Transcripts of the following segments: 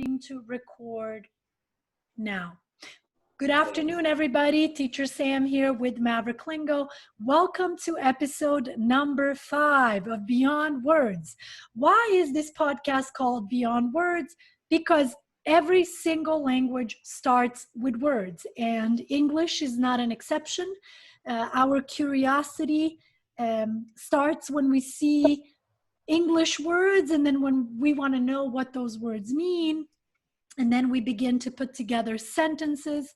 To record now. Good afternoon, everybody. Teacher Sam here with Maverick Lingo. Welcome to episode number 5 of Beyond Words. Why is this podcast called Beyond Words? Because every single language starts with words, and English is not an exception. Our curiosity starts when we see English words, and then when we want to know what those words mean, and then we begin to put together sentences,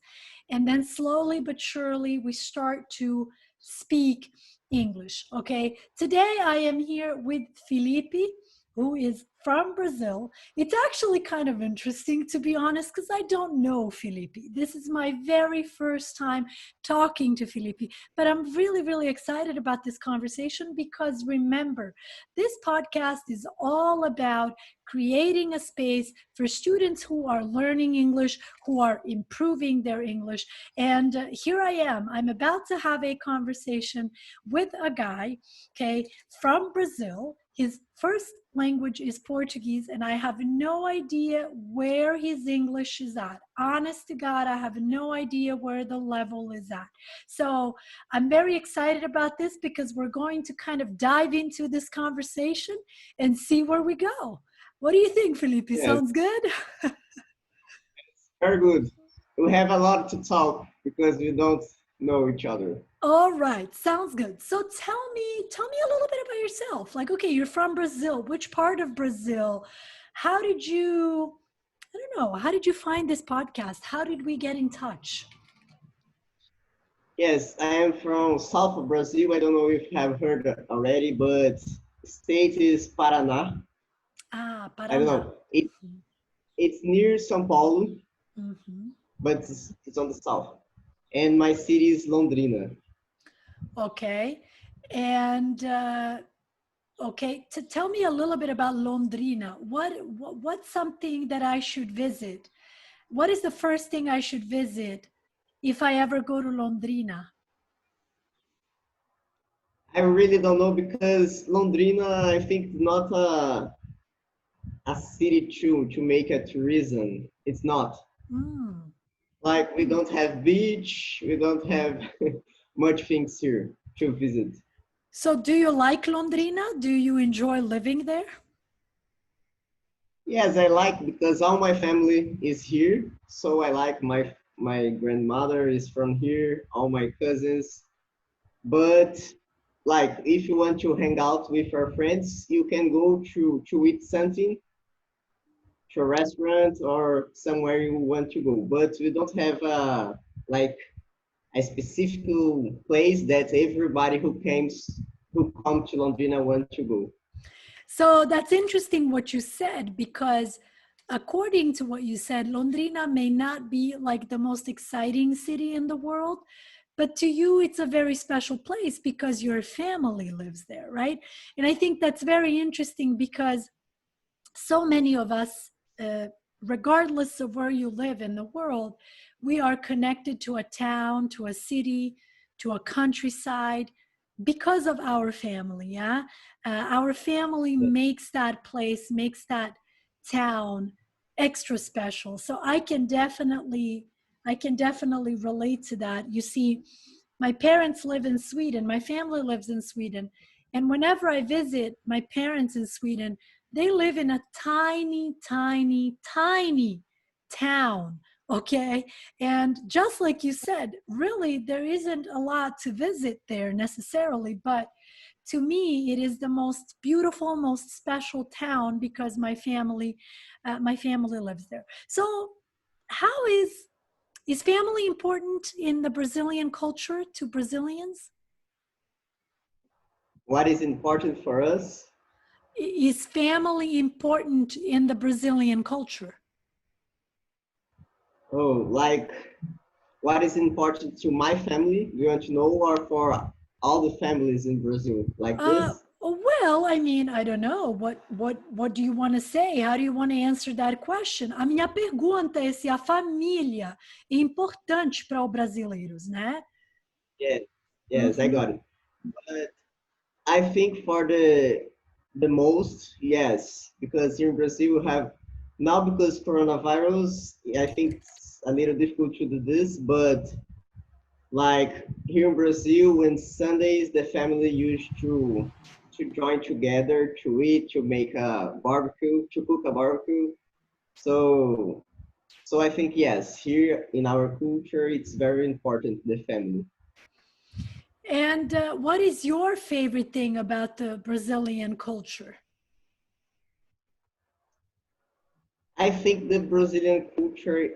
and then slowly but surely we start to speak English. Okay, today I am here with Felipe, who is from Brazil. It's actually kind of interesting, to be honest, because I don't know Felipe. This is my very first time talking to Felipe, but I'm really, really excited about this conversation because remember, this podcast is all about creating a space for students who are learning English, who are improving their English. And here I am. I'm about to have a conversation with a guy, okay, from Brazil. His first language is Portuguese, and I have no idea where his English is at. Honest to God, I have no idea where the level is at. So I'm very excited about this because we're going to kind of dive into this conversation and see where we go. What do you think, Felipe? Yes. Sounds good? Very good. We have a lot to talk because we don't know each other. All right, sounds good. So tell me a little bit about yourself. Like, okay, you're from Brazil. Which part of Brazil? How did you, I don't know, how did you find this podcast? How did we get in touch? Yes, I am from south of Brazil. I don't know if you have heard already, but state is Paraná. Ah, I don't Paraná. know. It's near São Paulo, but it's on the south. And my city is Londrina. Okay. And okay, tell me a little bit about Londrina. What's something that I should visit? What is the first thing I should visit if I ever go to Londrina? I really don't know because Londrina, I think, not a city to make a tourism. It's not. Like we don't have beach, we don't have much things here to visit. So do you like Londrina? Do you enjoy living there? Yes, I like because all my family is here. So I like my grandmother is from here, all my cousins. But like if you want to hang out with your friends, you can go to eat something to a restaurant or somewhere you want to go. But we don't have like a specific place that everybody who come to Londrina want to go. So that's interesting what you said, because according to what you said, Londrina may not be like the most exciting city in the world, but to you, it's a very special place because your family lives there, right? And I think that's very interesting because so many of us, regardless of where you live in the world, we are connected to a town, to a city, to a countryside because of our family. Yeah, our family makes that place, makes that town extra special. So I can definitely relate to that. You see, my parents live in Sweden, my family lives in Sweden, and whenever I visit my parents in Sweden, they live in a tiny, tiny, tiny town, okay? And just like you said, really, there isn't a lot to visit there necessarily, but to me, it is the most beautiful, most special town because my family lives there. So how is family important in the Brazilian culture to Brazilians? What is important for us? Is family important in the Brazilian culture? Oh, like what is important to my family? Do you want to know, or for all the families in Brazil? Like this? Well, I mean, I don't know. What do you want to say? How do you want to answer that question? A minha pergunta é se a família é importante para os brasileiros, né? Yes, I got it. But I think for the most, yes, because here in Brazil we have now because coronavirus, I think it's a little difficult to do this, but like here in Brazil, when Sundays the family used to join together to eat, to make a barbecue, to cook a barbecue. So so I think yes, here in our culture, it's very important the family. And what is your favorite thing about the Brazilian culture? I think the Brazilian culture,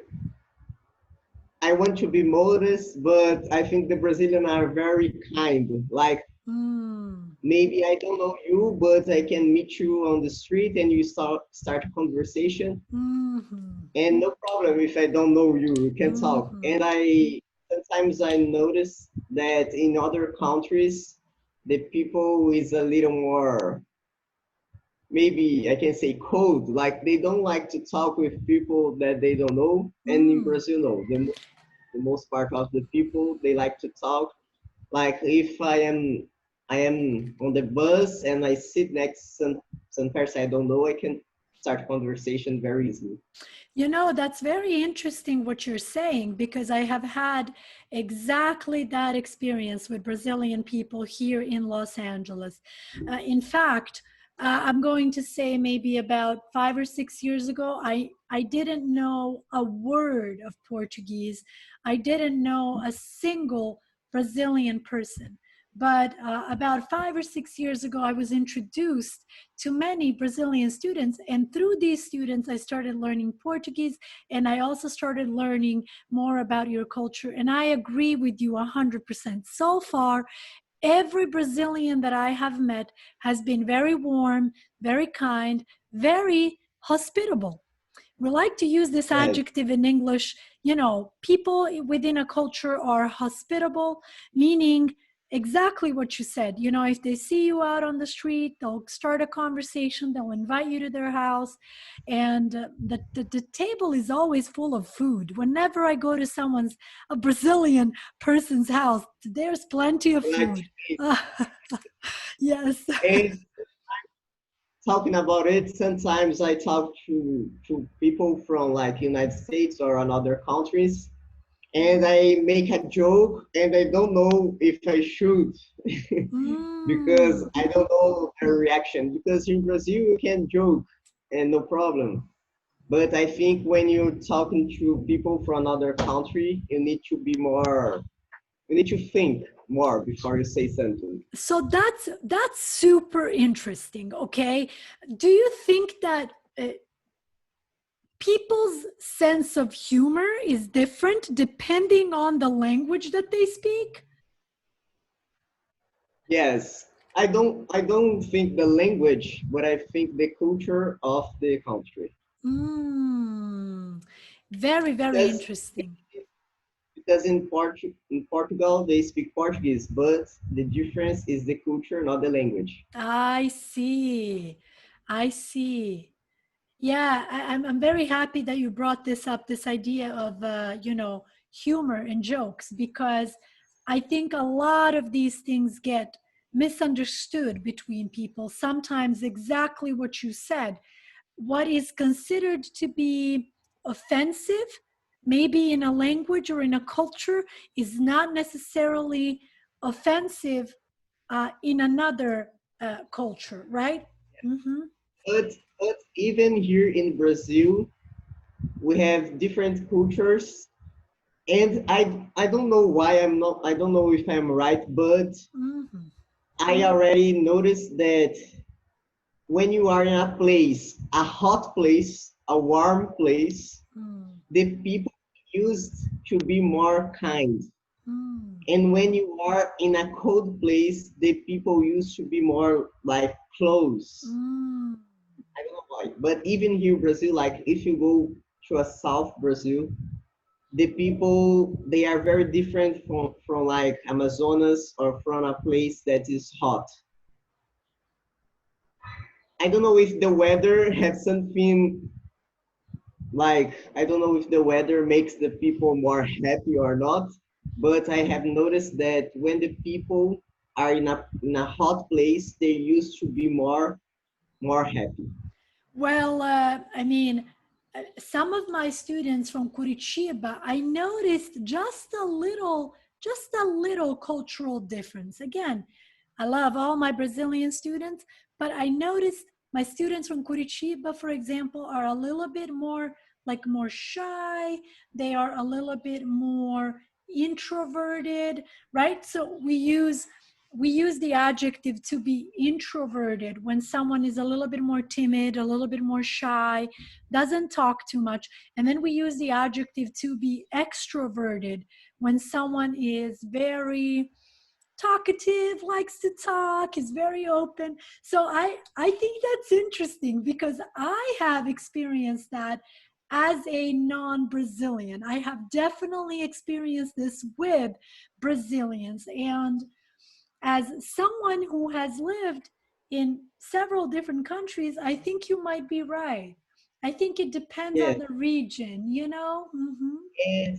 I want to be modest, but I think the Brazilian are very kind. Like Mm, maybe I don't know you, but I can meet you on the street and you start a conversation, mm-hmm, and no problem if I don't know you, we can talk. mm-hmm, And I sometimes I notice that in other countries, the people is a little more, maybe I can say cold, like they don't like to talk with people that they don't know. And in mm. Brazil, no, the most part of the people they like to talk. Like if I am on the bus and I sit next to some person I don't know, I can start conversation very easily. You know, that's very interesting what you're saying because I have had exactly that experience with Brazilian people here in Los Angeles. In fact, I'm going to say maybe about 5 or 6 years ago, I didn't know a word of Portuguese. I didn't know a single Brazilian person. But about 5 or 6 years ago, I was introduced to many Brazilian students. And through these students, I started learning Portuguese and I also started learning more about your culture. And I agree with you 100%. So far, every Brazilian that I have met has been very warm, very kind, very hospitable. We like to use this Yes, adjective in English. You know, people within a culture are hospitable, meaning exactly what you said. You know, if they see you out on the street, they'll start a conversation, they'll invite you to their house, and the table is always full of food. Whenever I go to a Brazilian person's house, there's plenty of like, food. Yes. and talking about it, sometimes I talk to people from like United States or another countries, and I make a joke, and I don't know if I should because Mm. I don't know their reaction. Because in Brazil you can joke and no problem, but I think when you're talking to people from another country, you need to be more. You need to think more before you say something. So that's super interesting. Okay, do you think that people's sense of humor is different depending on the language that they speak? Yes, I don't think the language, but I think the culture of the country. Mm, very Because interesting. because in Portugal they speak Portuguese, but the difference is the culture, not the language. I see. I see. Yeah, I'm very happy that you brought this up, this idea of, humor and jokes, because I think a lot of these things get misunderstood between people. Sometimes exactly what you said, what is considered to be offensive, maybe in a language or in a culture, is not necessarily offensive in another culture, right? Mm-hmm. But even here in Brazil, we have different cultures, and I don't know why I don't know if I'm right, but Mm-hmm. I already noticed that when you are in a place, a hot place, a warm place, Mm-hmm. the people used to be more kind. Mm, And when you are in a cold place, the people used to be more like close. mm, I don't know why. But even here in Brazil, like if you go to a South Brazil, the people they are very different from like Amazonas or from a place that is hot. I don't know if the weather has something like I don't know if the weather makes the people more happy or not, but I have noticed that when the people are in a hot place, they used to be more happy. well, I mean, some of my students from Curitiba, I noticed just a little cultural difference. Again, I love all my Brazilian students, but I noticed my students from Curitiba, for example, are a little bit more like more shy. They are a little bit more introverted, right? So we use the adjective to be introverted when someone is a little bit more timid, a little bit more shy, doesn't talk too much. And then we use the adjective to be extroverted when someone is very talkative, likes to talk, is very open. So I think that's interesting because I have experienced that as a non-Brazilian. I have definitely experienced this with Brazilians. And as someone who has lived in several different countries, I think you might be right. I think it depends Yeah, on the region, you know? Mm-hmm. and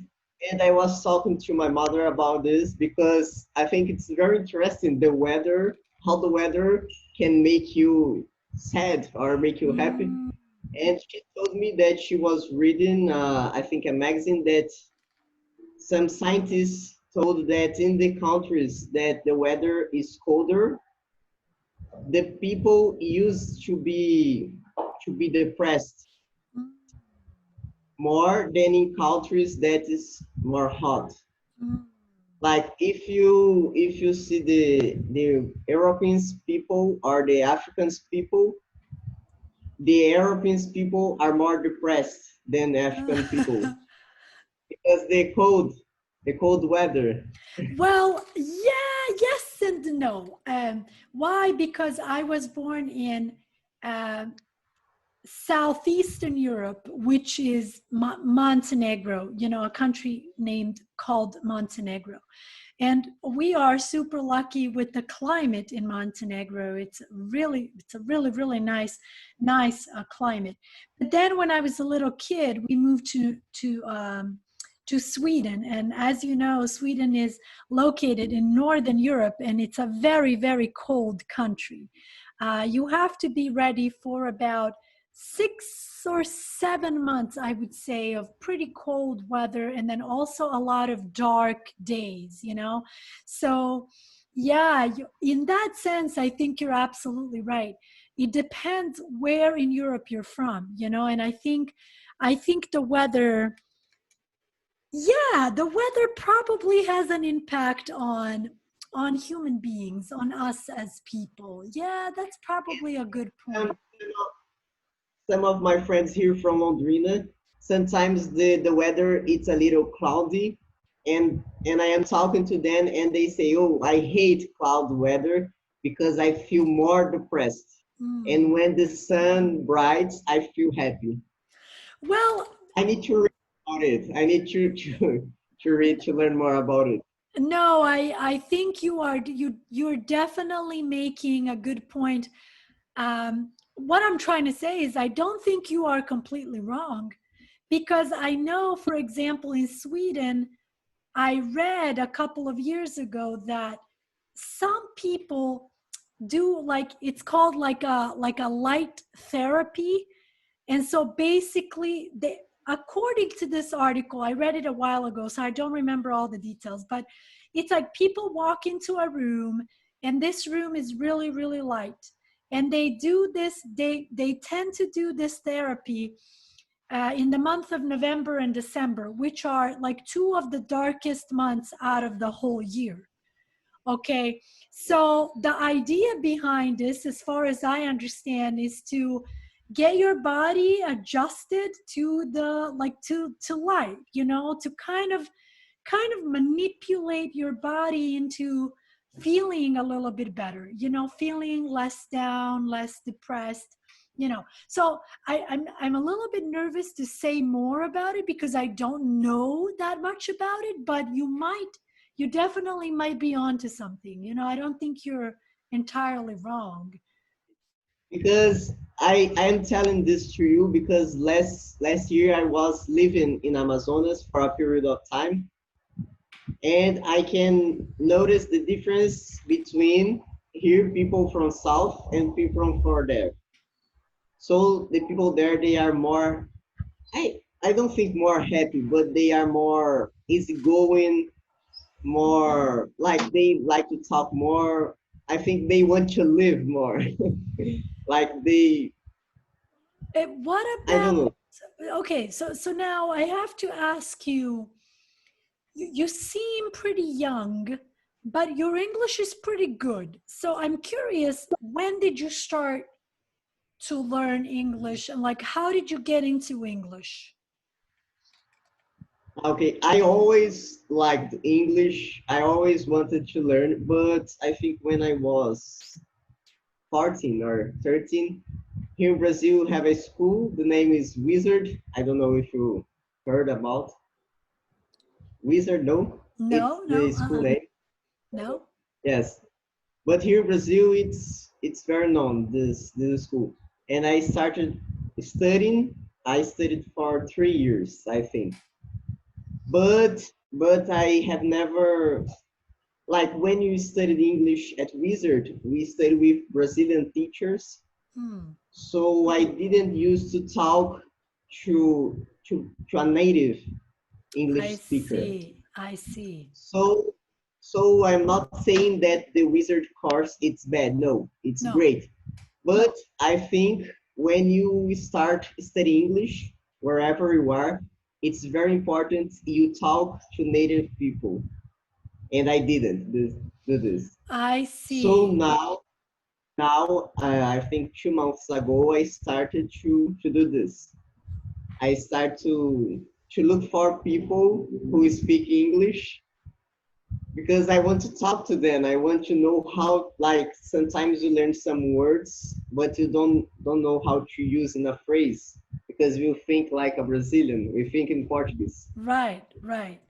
and I was talking to my mother about this because I think it's very interesting the weather, how the weather can make you sad or make you happy. Mm, And she told me that she was reading, I think, a magazine that some scientists told that in the countries that the weather is colder, the people used to be depressed mm, more than in countries that is more hot. mm, Like if you see the Europeans people or the Africans people, the Europeans people are more depressed than African people mm. because the cold weather. Well, yeah, yes and no. Why? Because I was born in um Southeastern Europe, which is Montenegro, you know, a country named called Montenegro. And we are super lucky with the climate in Montenegro. It's a really, really nice climate. But then when I was a little kid, we moved to Sweden. And as you know, Sweden is located in Northern Europe, and it's a very, very cold country. You have to be ready for about 6 or 7 months, I would say, of pretty cold weather, and then also a lot of dark days, you know? So, yeah, in that sense, I think you're absolutely right. It depends where in Europe you're from, you know? And I think the weather, yeah, the weather probably has an impact on human beings, on us as people. Yeah, that's probably a good point. Um, some of my friends here from Londrina, sometimes the weather it's a little cloudy, and I am talking to them and they say, "Oh, I hate cloud weather because I feel more depressed. And Mm. when the sun brights, I feel happy." Well, I need to read about it. I need to read to learn more about it. no, I think you're definitely making a good point. What I'm trying to say is I don't think you are completely wrong, because I know, for example, in Sweden, I read a couple of years ago that some people do, like, it's called like a light therapy. And so basically, according to this article, I read it a while ago, so I don't remember all the details, but it's like people walk into a room, and this room is really, really light. And they tend to do this therapy in the month of November and December, which are like two of the darkest months out of the whole year. Okay, so the idea behind this, as far as I understand, is to get your body adjusted to the like to light, you know, to kind of manipulate your body into feeling a little bit better, you know, feeling less down, less depressed, you know. So I'm a little bit nervous to say more about it because I don't know that much about it, but you definitely might be onto something. You know, I don't think you're entirely wrong. Because I am telling this to you because last year I was living in Amazonas for a period of time, and I can notice the difference between here people from south and people from there. So the people there they are more I don't think more happy, but they are more easygoing, more like they like to talk more. I think they want to live more. Like they, What I don't about, know. okay, so now I have to ask you, you seem pretty young, but your English is pretty good. So I'm curious, when did you start to learn English and like how did you get into English? Okay, I always liked English. I always wanted to learn, but I think when I was 14 or 13, here in Brazil, we have a school. The name is Wizard. I don't know if you heard about Wizard. No, it's No, the no, school name. no. Yes, but here in Brazil, it's very known this school. And I started studying. I studied for 3 years, I think. But I have never, like when you studied English at Wizard, we studied with Brazilian teachers. Hmm. So I didn't used to talk to a native I English speaker. see. I see. So so I'm not saying that the Wizard course it's bad. No, it's No. great. But I think when you start studying English, wherever you are, it's very important you talk to native people. And I didn't do this. I So see. now I think 2 months ago I started to do this. I start to look for people who speak English because I want to talk to them. I want to know how, like sometimes you learn some words but you don't know how to use in a phrase because you think like a Brazilian. We think in Portuguese. Right, right,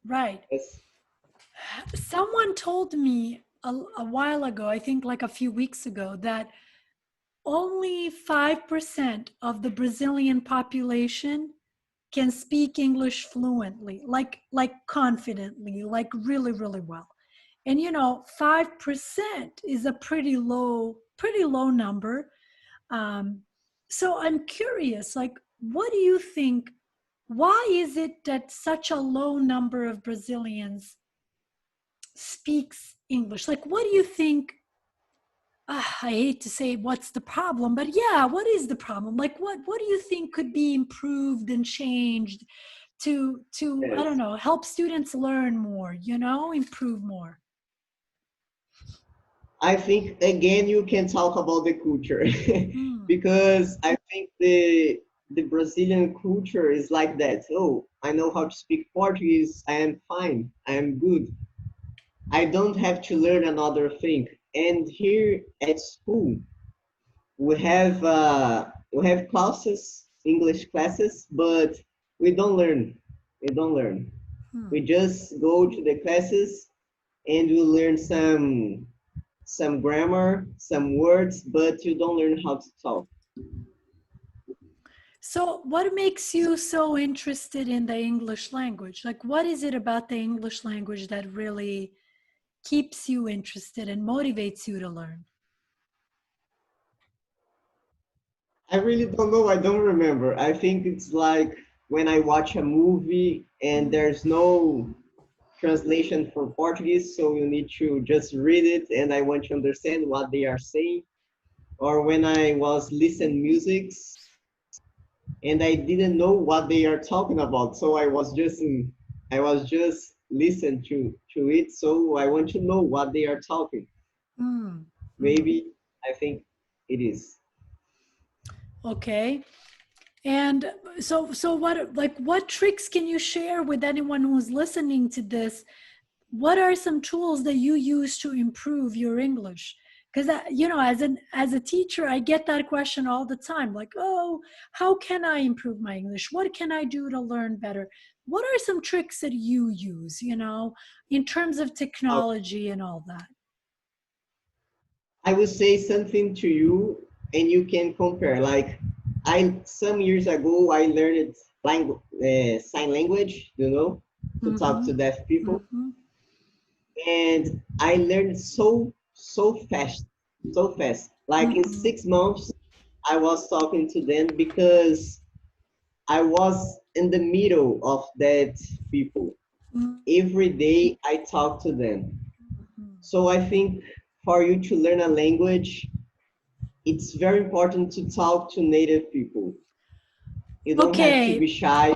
right. Yes. Someone told me a while ago, I think like a few weeks ago, that only 5% of the Brazilian population can speak English fluently, like confidently, like really, really well. And 5% is a pretty low number. Um, so I'm curious, like, what do you think? Why is it that such a low number of Brazilians speaks English? Like, what do you think? I hate to say what's the problem, but yeah, what is the problem? Like, what do you think could be improved and changed to I don't Yes. know, help students learn more, improve more? I think again you can talk about the culture Hmm. because I think the Brazilian culture is like that. Oh, I know how to speak Portuguese. I am fine. I am good. I don't have to learn another thing. And here at school, we have classes, English classes, but we don't learn. We don't learn. We Hmm. just go to the classes and we learn some grammar, some words, but you don't learn how to talk. So, what makes you so interested in the English language? Like, what is it about the English language that really keeps you interested and motivates you to learn? I really don't know. I don't remember. I think it's like when I watch a movie and Hmm. there's no translation for Portuguese, so you need to just read it and I want to understand what they are saying. Or when I was listening musics and I didn't know what they are talking about, so I was just listening to it, so I want to know what they are talking. Hmm. Hmm. Maybe I think it is. Okay. And so what tricks can you share with anyone who's listening to this? What are some tools that you use to improve your English? Because as a teacher, I get that question all the time. Like, oh, how can I improve my English? What can I do to learn better? What are some tricks that you use? In terms of Uh, technology and all that. I will say something to you, and you can compare. Like I some years ago, I learned sign language, to talk Mm-hmm. to deaf people, Mm-hmm. and I learned so fast. Like in Mm-hmm. 6 months, I was talking to them because I was in the middle of that people. Every day I talk to them. So I think for you to learn a language, it's very important to talk to native people. You don't have to be Okay, shy,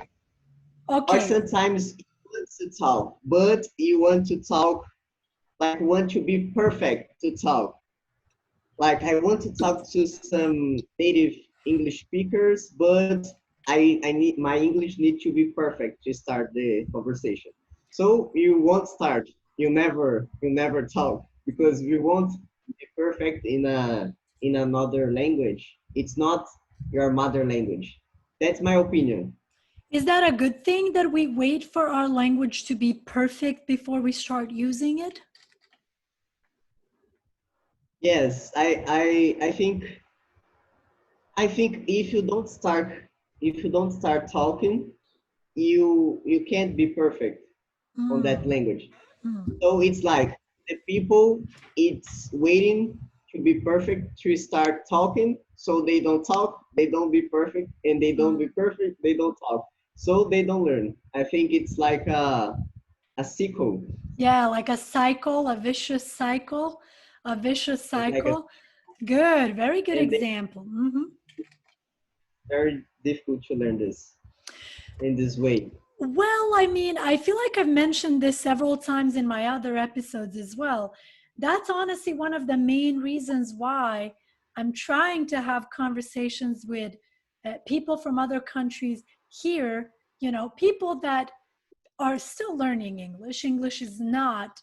or okay. sometimes you want to talk, but you want to talk like want to be perfect to talk. Like I want to talk to some native English speakers, but I need my English need to be perfect to start the conversation. So you won't start. You never talk because we won't be perfect in another language. It's not your mother language. That's my opinion. Is that a good thing that we wait for our language to be perfect before we start using it? Yes, I think if you don't start talking, you can't be perfect on that Mm, language. mm, So it's like the people it's waiting to be perfect to start talking, so they don't talk, they don't be perfect, and they don't be mm. perfect, they don't talk. So they don't learn. I think it's like a cycle. Yeah, like a cycle, a vicious cycle, a vicious It's like a cycle. Good, very good and they example. very difficult to learn this in this way. Well, I mean, I feel like I've mentioned this several times in my other episodes as well. That's honestly one of the main reasons why I'm trying to have conversations with people from other countries here, people that are still learning English. English is not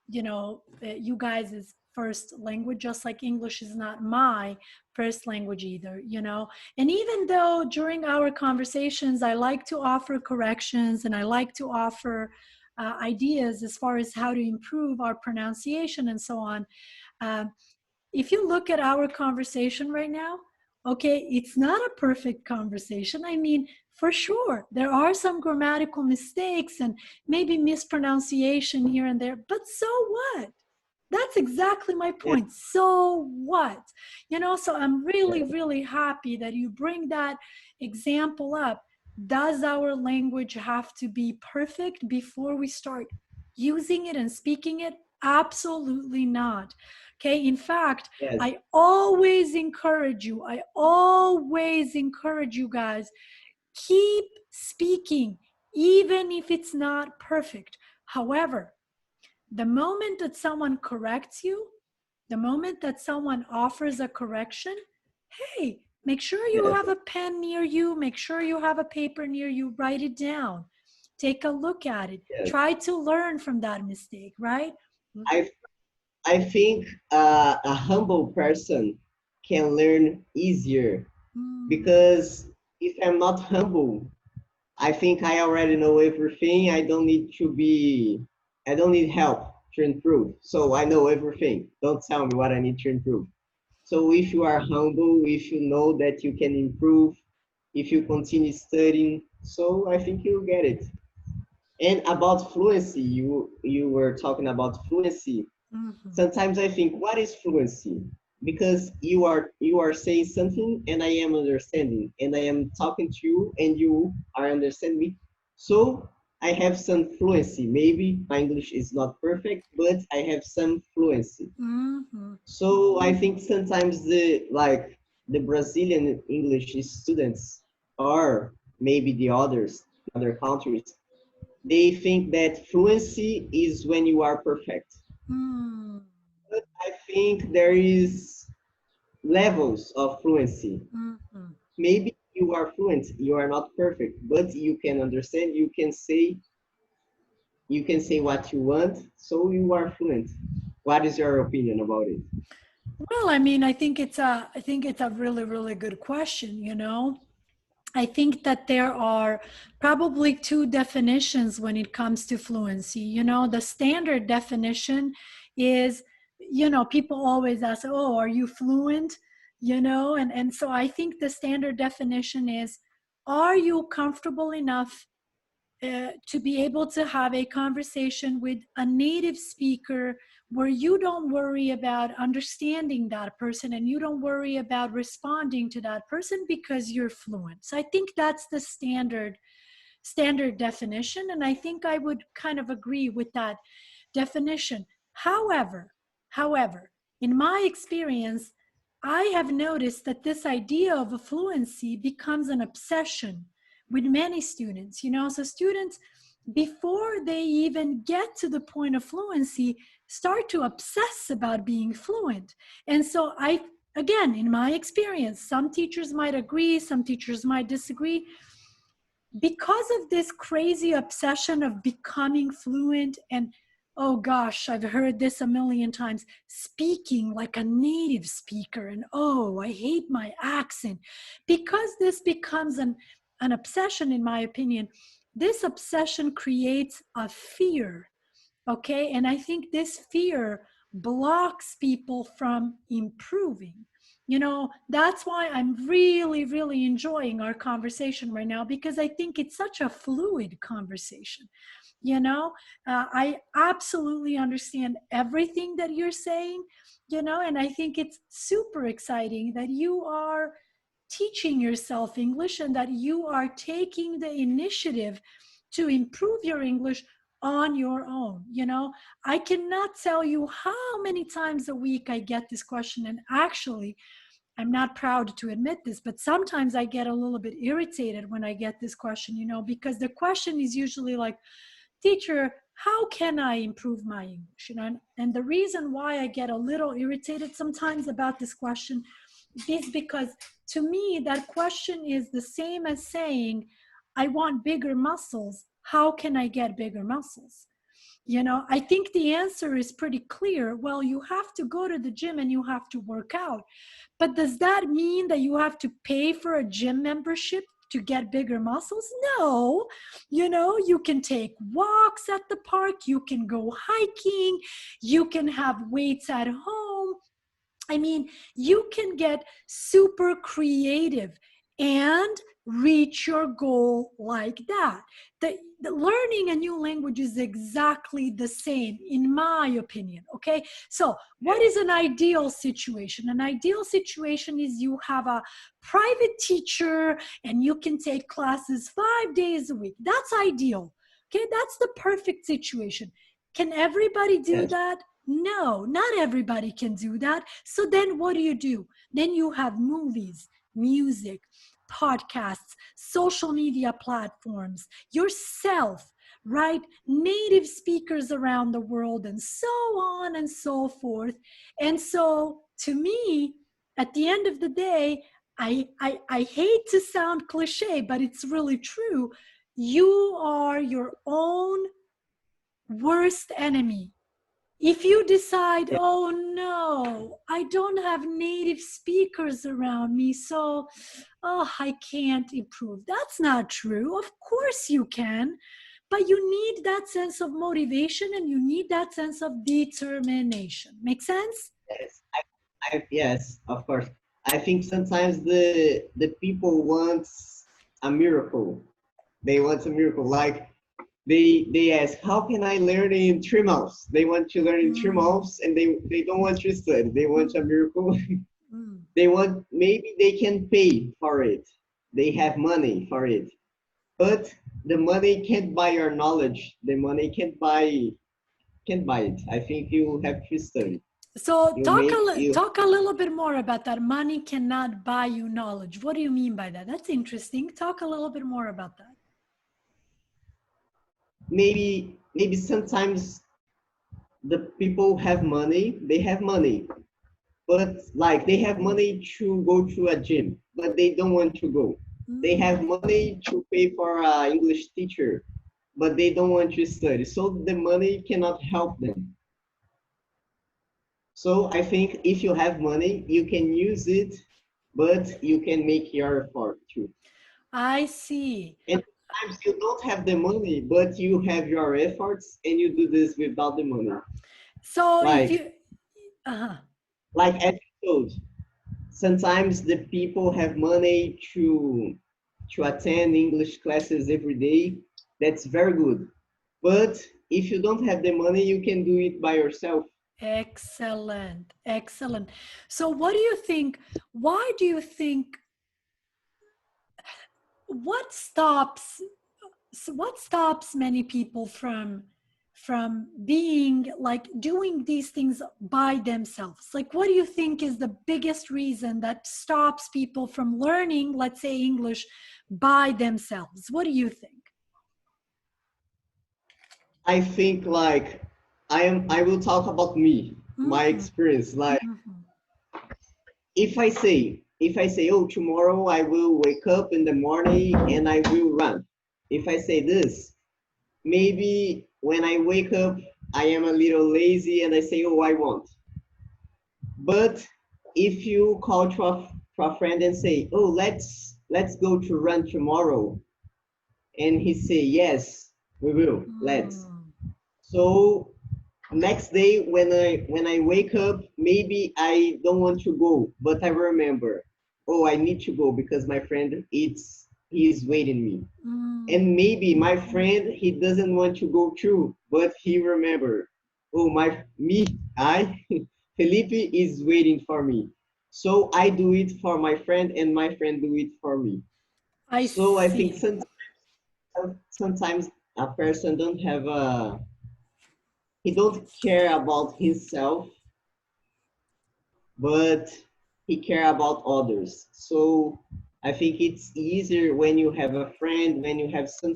you guys' first language, just like English is not my first language either, and even though during our conversations I like to offer corrections and I like to offer ideas as far as how to improve our pronunciation and so on, uh, if you look at our conversation right now, okay, it's not a perfect conversation. I mean, for sure, there are some grammatical mistakes and maybe mispronunciation here and there, but so what? That's exactly my Yeah, point. So what? So I'm really, yeah, really happy that you bring that example up. Does our language have to be perfect before we start using it and speaking it? Absolutely not. Okay. In fact, yes, I always encourage you guys, keep speaking, even if it's not perfect. However, the moment that someone corrects you, the moment that someone offers a correction, hey, make sure you yes, have a pen near you, make sure you have a paper near you, write it down, take a look at it, yes. try to learn from that mistake, right? I I think a humble person can learn easier Mm, because if I'm not humble, I think I already know everything. I don't need help to improve. So I know everything. Don't tell me what I need to improve. So if you are humble, if you know that you can improve, if you continue studying, so I think you'll get it. And about fluency, you were talking about fluency. mhm, Sometimes I think, what is fluency? Because you are saying something and I am understanding, and I am talking to you and you are understanding me. So I have some fluency. Maybe my English is not perfect, but I have some fluency. mhm, So I think sometimes the Brazilian English students, or maybe the others, other countries, they think that fluency is when you are perfect. mm, But I think there is levels of fluency. mhm. Maybe you are fluent, you are not perfect, but you can understand, you can say what you want, so you are fluent. What is your opinion about it? Well, I mean, I think it's a really, really good question, I think that there are probably two definitions when it comes to fluency. The standard definition is, people always ask, oh, are you fluent? And so I think the standard definition is, are you comfortable enough to be able to have a conversation with a native speaker where you don't worry about understanding that person and you don't worry about responding to that person because you're fluent. So I think that's the standard definition, and I think I would kind of agree with that definition. However, in my experience, I have noticed that this idea of a fluency becomes an obsession with many students. So students, before they even get to the point of fluency, start to obsess about being fluent. And so again, in my experience, some teachers might agree, some teachers might disagree. Because of this crazy obsession of becoming fluent, and oh gosh, I've heard this a million times, speaking like a native speaker, and oh, I hate my accent. Because this becomes an obsession, in my opinion, this obsession creates a fear. Okay, and I think this fear blocks people from improving. That's why I'm really, really enjoying our conversation right now, because I think it's such a fluid conversation. I absolutely understand everything that you're saying, and I think it's super exciting that you are teaching yourself English and that you are taking the initiative to improve your English on your own. I cannot tell you how many times a week I get this question, and actually, I'm not proud to admit this, but sometimes I get a little bit irritated when I get this question, because the question is usually like, teacher, how can I improve my English? And the reason why I get a little irritated sometimes about this question is because, to me, that question is the same as saying, I want bigger muscles. How can I get bigger muscles? I think the answer is pretty clear. Well, you have to go to the gym and you have to work out. But does that mean that you have to pay for a gym membership to get bigger muscles? No. You can take walks at the park, you can go hiking, you can have weights at home. I mean, you can get super creative and reach your goal like that. The learning a new language is exactly the same, in my opinion. Okay, so what is an ideal situation? An ideal situation is you have a private teacher and you can take classes 5 days a week. That's ideal. Okay, that's the perfect situation. Can everybody do Yes. that? No, not everybody can do that. So then what do? Then you have movies, music, podcasts, social media platforms, yourself, right? Native speakers around the world, and so on and so forth. And so to me, at the end of the day, I hate to sound cliche, but it's really true. You are your own worst enemy. If you decide, Yes. oh no, I don't have native speakers around me, so I can't improve. That's not true. Of course you can, but you need that sense of motivation and you need that sense of determination. Make sense? Yes. Yes, of course. I think sometimes the people want a miracle. They want a miracle. Like they ask, how can I learn in 3 months? They want to learn in three Mm, months and they don't want to study. They want a mm, miracle. mm. They want, maybe they can pay for it. They have money for it. But the money can't buy your knowledge. The money can't buy it. I think you have to study. So You make you talk a little bit more about that. Money cannot buy you knowledge. What do you mean by that? That's interesting. Talk a little bit more about that. maybe sometimes the people have money. They have money, but like they have money to go to a gym, but they don't want to go. They Mm. have money to pay for an English teacher, but they don't want to study. So the money cannot help them. So I think if you have money, you can use it, but you can make your effort too. I see. And sometimes you don't have the money, but you have your efforts and you do this without the money. So if Like you, uh-huh. like as you told, sometimes the people have money to attend English classes every day, That's very good. But if you don't have the money, you can do it by yourself. Excellent. Excellent. So what do you think? Why do you think what stops what stops many people from being like doing these things by themselves? Like what do you think is the biggest reason that stops people from learning, let's say, English by themselves? What do you think? I think like I will talk about me, my Mm-hmm. experience. Like Mm-hmm. if I say, oh, tomorrow I will wake up in the morning and I will run. If I say this, maybe when I wake up I am a little lazy and I say, oh, I won't. But if you call to a friend and say, oh, let's go to run tomorrow, and he say, yes, we will, let's. Mm. So next day when I wake up, maybe I don't want to go, but I remember, oh, I need to go because my friend he's waiting me. Mm. And maybe my friend he doesn't want to go too, but he remember, oh, my me I Felipe is waiting for me. So I do it for my friend and my friend do it for me. I So I think see. sometimes a person don't have a he don't care about himself, but he care about others. So I think it's easier when you have a friend, when you have some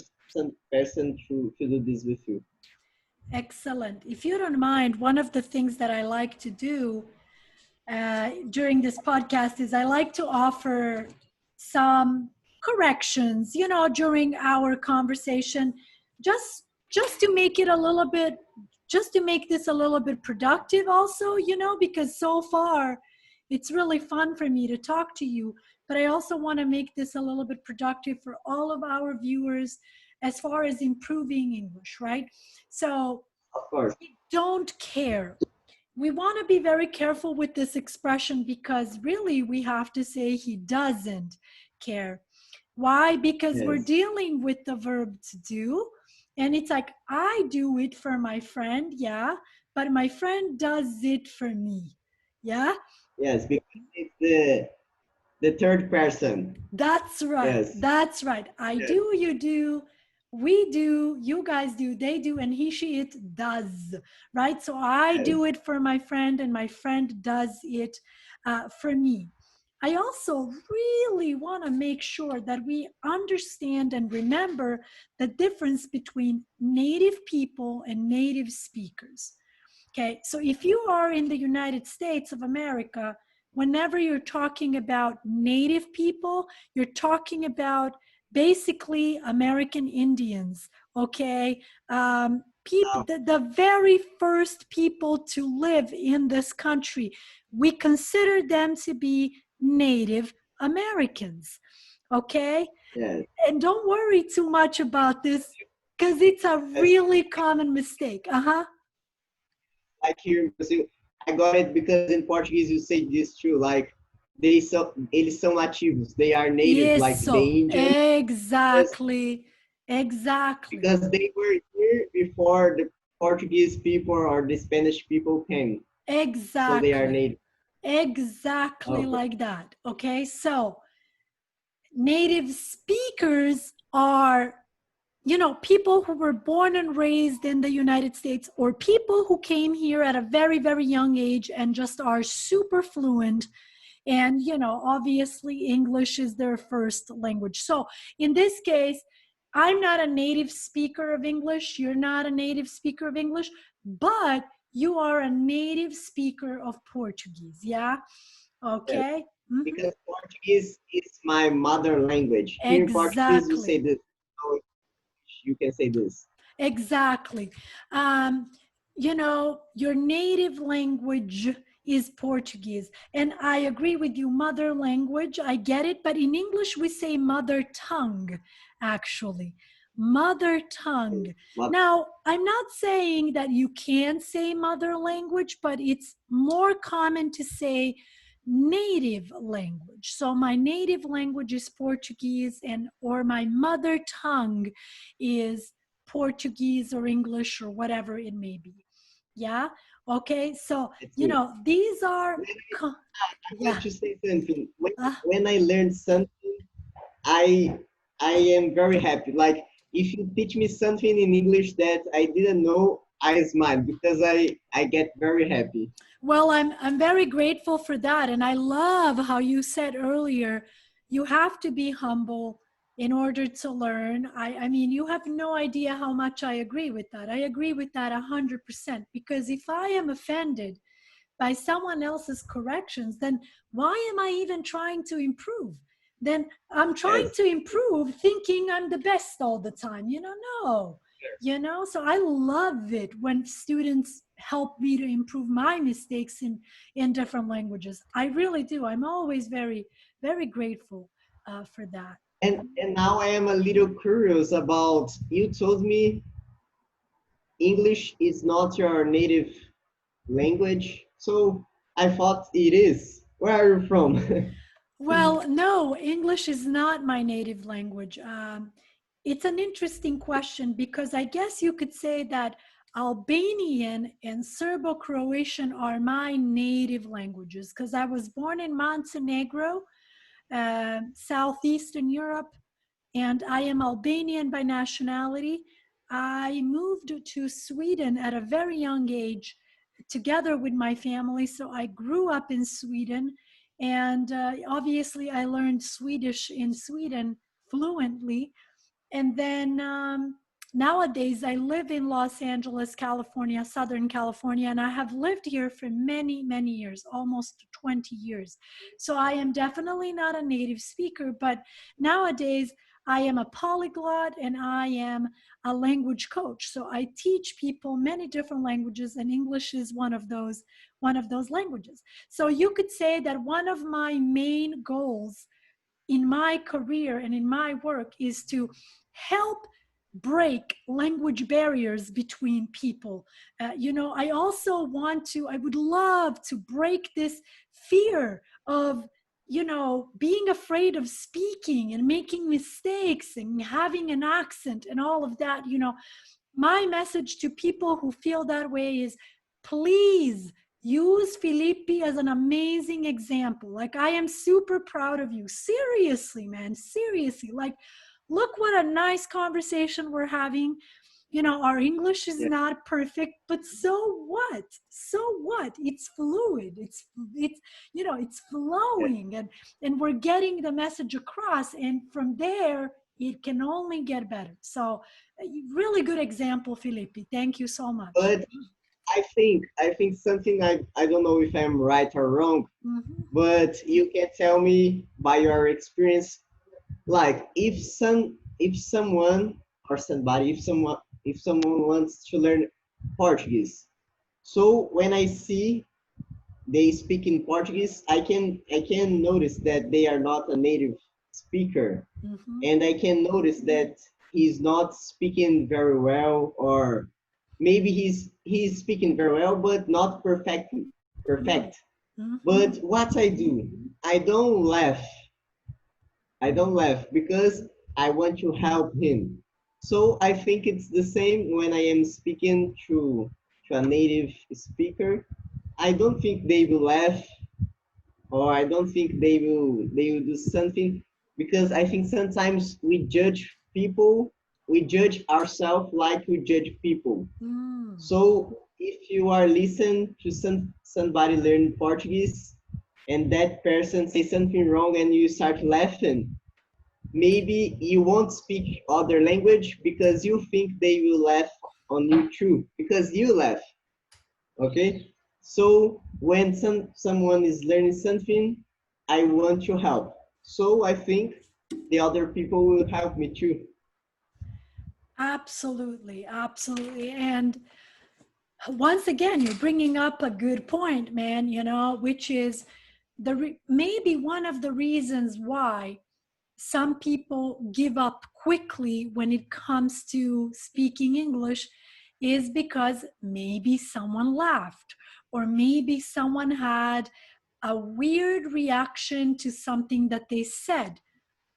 person to do this with you. Excellent. If you don't mind, one of the things that I like to do during this podcast is I like to offer some corrections, during our conversation, just just to make it a little bit, just to make this a little bit productive also, because so far it's really fun for me to talk to you, but I also want to make this a little bit productive for all of our viewers as far as improving English, right? So Of course. don't care. We want to be very careful with this expression because really we have to say he doesn't care. Why? Because we're Yes. dealing with the verb to do. And it's like, I do it for my friend, yeah, but my friend does it for me. Yeah, Yes, because it's the third person. that's right. Yes. That's right. I Yes. do, you do, we do, you guys do, they do, and he, she, it does, right? So I do Yes. it for my friend, and my friend does it for me. I also really want to make sure that we understand and remember the difference between native people and native speakers. Okay, so if you are in the United States of America, whenever you're talking about native people, you're talking about basically American Indians, okay? People, Now, the very first people to live in this country, we consider them to be Native Americans, okay? yes. And don't worry too much about this because it's a Yes. really common mistake. Uh-huh. Like here in Brazil, I got it because in Portuguese you say this too. Like eles são nativos. They are native, like Isso, the Indians. Yes, exactly, exactly, because they were here before the Portuguese people or the Spanish people came. So they are exactly, native. exactly Okay. like that. Okay, so native speakers are, people who were born and raised in the United States, or people who came here at a very, very young age and just are super fluent. And, obviously, English is their first language. So in this case, I'm not a native speaker of English. You're not a native speaker of English, but you are a native speaker of Portuguese. Yeah. Yes. Okay. Mm-hmm. Because Portuguese is my mother language. Here in Portuguese, you say Exactly. this. So you can say this. Exactly. Um, your native language is Portuguese. And I agree with you, mother language, I get it. But in English, we say mother tongue, actually. Mother tongue. What? Now, I'm not saying that you can't say mother language, but it's more common to say native language. So my native language is Portuguese, and or my mother tongue is Portuguese or English or whatever it may be. Yeah. Okay. So, It's you good. know, these are, I want yeah. to say something. Uh, When I learn something, I I am very happy. Like if you teach me something in English that I didn't know, I smile because I get very happy. Well, I'm very grateful for that, and I love how you said earlier, you have to be humble in order to learn. I mean, you have no idea how much I agree with that. I agree with that 100%, because if I am offended by someone else's corrections, then why am I even trying to improve? Then I'm trying Yes. to improve thinking I'm the best all the time. No. So I love it when students help me to improve my mistakes in different languages. I really do. I'm always very, very grateful for that. And now I am a little curious about you told me English is not your native language. So I thought it is. Where are you from? Well, no, English is not my native language. It's an interesting question, because I guess you could say that Albanian and Serbo-Croatian are my native languages, because I was born in Montenegro, Southeastern Europe, and I am Albanian by nationality. I moved to Sweden at a very young age together with my family. So I grew up in Sweden, and obviously I learned Swedish in Sweden fluently. And then nowadays I live in Los Angeles, California, Southern California, and I have lived here for many, many years, almost 20 years. So I am definitely not a native speaker, but nowadays I am a polyglot and I am a language coach. So I teach people many different languages, and English is one of those languages. So you could say that one of my main goals in my career and in my work is to help break language barriers between people. I would love to break this fear of, being afraid of speaking and making mistakes and having an accent and all of that. My message to people who feel that way is, please use Felipe as an amazing example. Like, I am super proud of you. Seriously, man, seriously. Like, look what a nice conversation we're having. Our English is Yeah. not perfect, but so what? So what? It's fluid. It's Yeah. flowing, and we're getting the message across. And from there, it can only get better. So, really good example, Felipe. Thank you so much. But I think something I don't know if I'm right or wrong, Mhm. but you can tell me by your experience, like if someone or somebody if someone wants to learn Portuguese. So when I see they speak in Portuguese, I can notice that they are not a native speaker, Mhm. and I can notice that he's not speaking very well, or maybe he's speaking very well, but not perfect. Mhm. But what I do, I don't laugh. I don't laugh because I want to help him. So I think it's the same when I am speaking to a native speaker. I don't think they will laugh, or I don't think they will do something, because I think sometimes we judge people, we judge ourselves like we judge people. Mm. So if you are listening to somebody learn Portuguese and that person say something wrong and you start laughing, maybe you won't speak other language because you think they will laugh on you too because you laugh. Okay, so when someone is learning something, I want to help. So I think the other people will help me too. Absolutely, absolutely. And once again, you're bringing up a good point, man, which is maybe one of the reasons why some people give up quickly when it comes to speaking English is because maybe someone laughed, or maybe someone had a weird reaction to something that they said.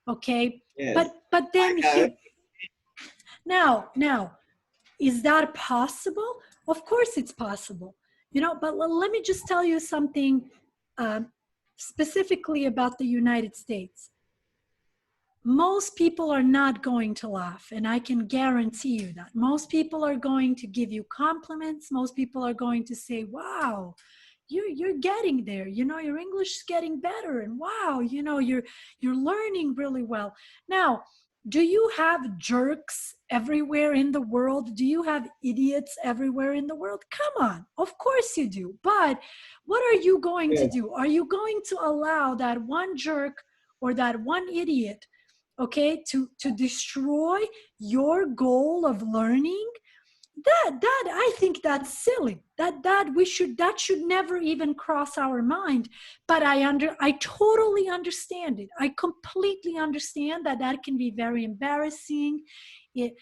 Okay. Yes. But then Like, here, now, is that possible? Of course it's possible, but let me just tell you something um, specifically about the United States. Most people are not going to laugh, and I can guarantee you that. Most people are going to give you compliments. Most people are going to say, wow, you're getting there, your English is getting better, and wow, you're learning really well. Now, do you have jerks everywhere in the world? Do you have idiots everywhere in the world? Come on, of course you do. But what are you going to yes, do? Are you going to allow that one jerk or that one idiot, okay, to destroy your goal of learning? That I think that's silly. That should never even cross our mind. But I totally understand it. I completely understand that can be very embarrassing.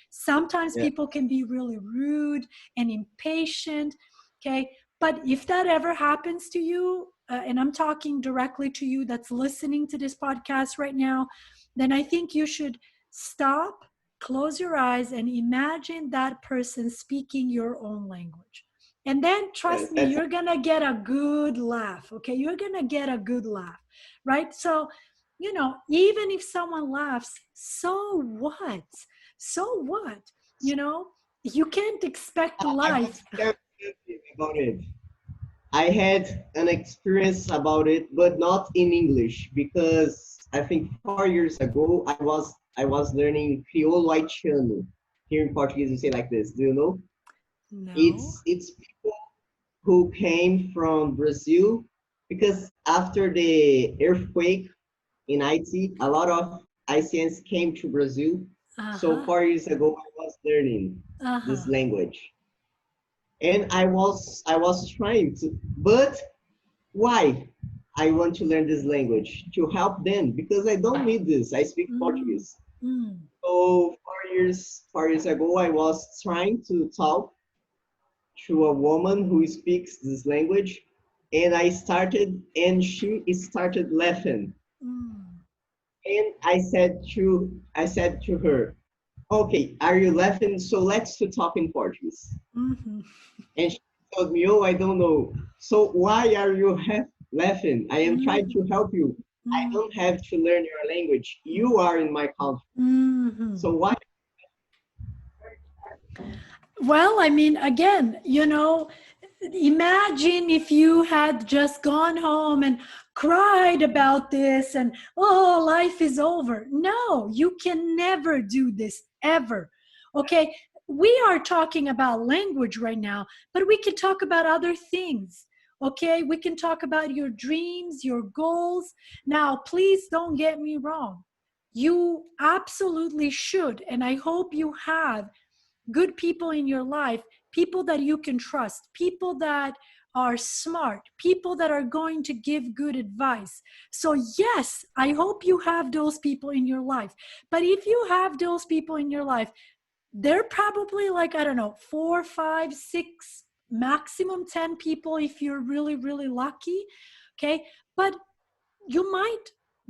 Sometimes yes, people can be really rude and impatient. Okay, but if that ever happens to you, and I'm talking directly to you that's listening to this podcast right now, then I think you should stop, close your eyes, and imagine that person speaking your own language. And then trust yes. me, That's you're going to get a good laugh. Okay. You're going to get a good laugh. Right. So, even if someone laughs, so what? So what? You know, you can't expect I want life. to tell you something about it. I had an experience about it, but not in English because I think 4 years ago I was learning Crioulo Haitiano. Here in Portuguese, we say like this. Do you know? No. It's people who came from Brazil because after the earthquake in Haiti, a lot of Haitians came to Brazil. Uh So huh. 4 years ago, I was learning Uh this huh. language, and I was trying to, but why I want to learn this language? To help them because I don't need this. I speak Mm, Portuguese. mm, So 4 years ago, I was trying to talk to a woman who speaks this language, and and she started laughing. mm, And I said to her, "Okay, are you laughing? So let's to talk in Portuguese." mhm, And she told me, "Oh, I don't know. So why are you laughing? I am trying mhm, to help you. I mhm, don't have to learn your language. You are in my country. mhm. So why?" Well, I mean, again, imagine if you had just gone home and cried about this and, oh, life is over. No, you can never do this ever. Okay. We are talking about language right now, but we can talk about other things. Okay. We can talk about your dreams, your goals. Now, please don't get me wrong. You absolutely should. And I hope you have good people in your life, people that you can trust, people that are smart, people that are going to give good advice. So, yes, I hope you have those people in your life. But if you have those people in your life, they're probably like, I don't know, 4, 5, 6, maximum 10 people if you're really, really lucky. Okay. But you might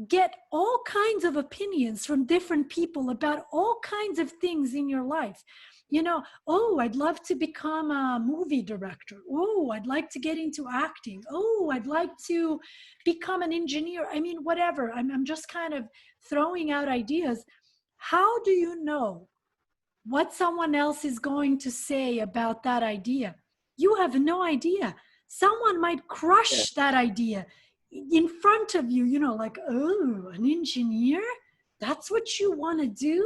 get all kinds of opinions from different people about all kinds of things in your life. Oh, I'd love to become a movie director. Oh, I'd like to get into acting. Oh, I'd like to become an engineer. I mean, whatever. I'm just kind of throwing out ideas. How do you know what someone else is going to say about that idea? You have no idea. Someone might Yeah, crush that idea in front of you, like, oh, an engineer? That's what you want to do?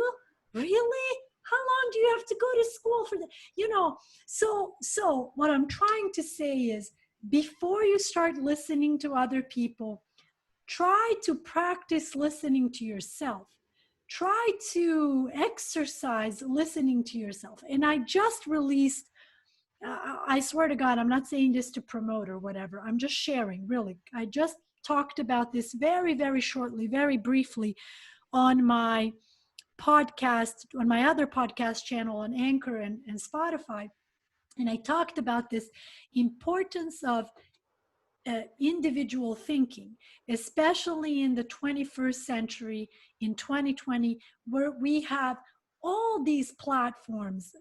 Really? How long do you have to go to school for that? So what I'm trying to say is, before you start listening to other people, try to practice listening to yourself. Try to exercise listening to yourself. And I just released, I swear to God, I'm not saying this to promote or whatever. I'm just sharing, really. I just talked about this very, very shortly, very briefly on my podcast, on my other podcast channel on Anchor and Spotify. And I talked about this importance of individual thinking, especially in the 21st century, in 2020, where we have all these platforms,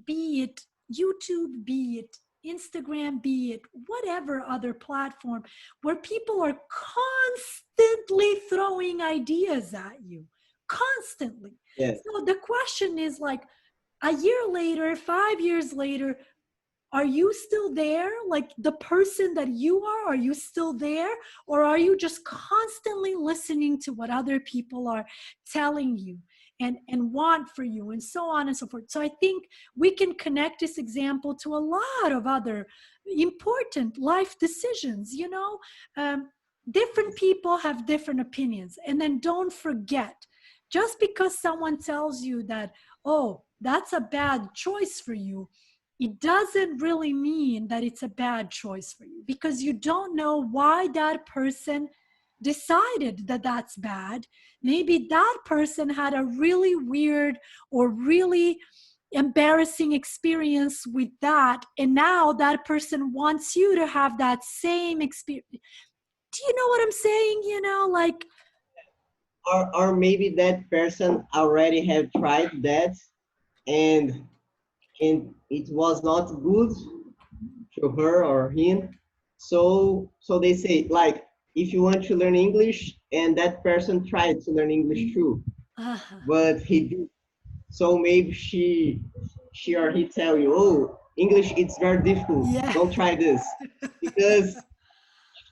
be it YouTube, be it Instagram, be it whatever other platform, where people are constantly throwing ideas at you, constantly. Yes. So the question is like, a year later, 5 years later, are you still there? Like the person that you are you still there? Or are you just constantly listening to what other people are telling you and want for you and so on and so forth? So I think we can connect this example to a lot of other important life decisions, you know? Different people have different opinions. And then don't forget, just because someone tells you that, oh, that's a bad choice for you, it doesn't really mean that it's a bad choice for you, because you don't know why that person decided that that's bad. Maybe that person had a really weird or really embarrassing experience with that, and now that person wants you to have that same experience. Do you know what I'm saying? You know, like, Or maybe that person already have tried that, and it was not good to her or him. So they say, like, if you want to learn English, and that person tried to learn English too, uh, but he did. So maybe she or he tell you, oh, English it's very difficult. yeah. Don't try this, because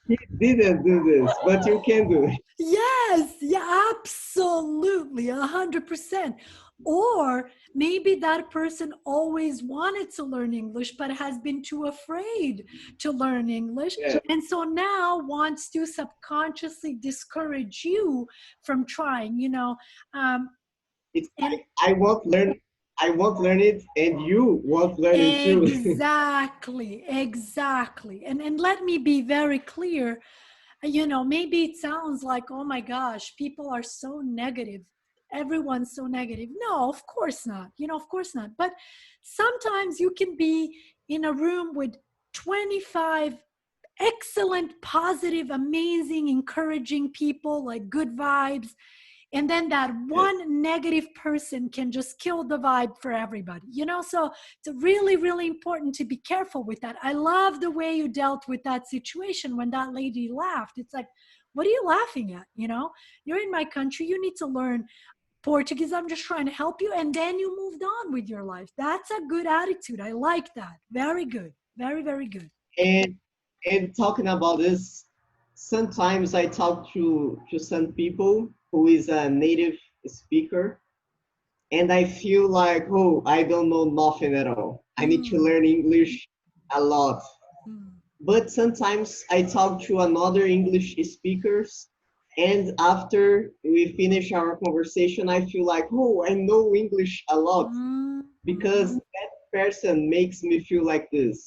he didn't do this, but you can do it. Yes, yeah, absolutely, 100%. Or maybe that person always wanted to learn English, but has been too afraid to learn English. Yeah. And so now wants to subconsciously discourage you from trying, you know. It's And like I won't learn it, and you won't learn it too. exactly, exactly. And let me be very clear, you know, maybe it sounds like, oh my gosh, people are so negative, everyone's so negative. No, of course not, you know, of course not. But sometimes you can be in a room with 25 excellent, positive, amazing, encouraging people, like good vibes, and then that Yes. one negative person can just kill the vibe for everybody, you know. So it's really, really important to be careful with that. I love the way you dealt with that situation when that lady laughed. It's like, what are you laughing at? You know, you're in my country, you need to learn Portuguese, I'm just trying to help you. And then you moved on with your life. That's a good attitude. I like that. Very good. Very, very good. And talking about this, sometimes I talk to some people who is a native speaker, and I feel like, oh, I don't know nothing at all. I need to Mm, learn English a lot. mm, But sometimes I talk to another English speakers, and after we finish our conversation, I feel like, oh, I know English a lot, mm, because that person makes me feel like this.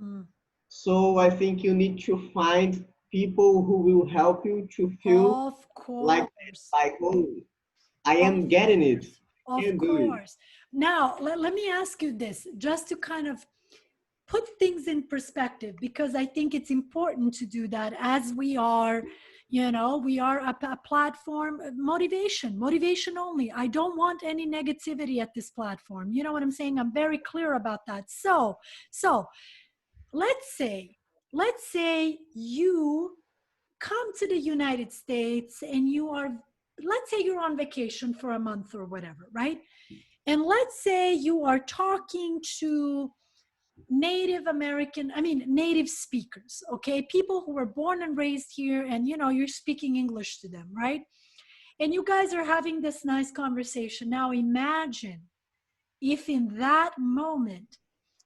mm. So I think you need to find people who will help you to feel Of like course. like, oh, I Of am getting it. course. Of Can do it. course. Now, let me ask you this, just to kind of put things in perspective, because I think it's important to do that, as we are, you know, we are a platform, motivation only. I don't want any negativity at this platform. You know what I'm saying? I'm very clear about that. So let's say, you come to the United States and you are, let's say you're on vacation for a month or whatever, right? And let's say you are talking to Native American, I mean, native speakers, okay? People who were born and raised here, and you know, you're speaking English to them, right? And you guys are having this nice conversation. Now imagine if in that moment,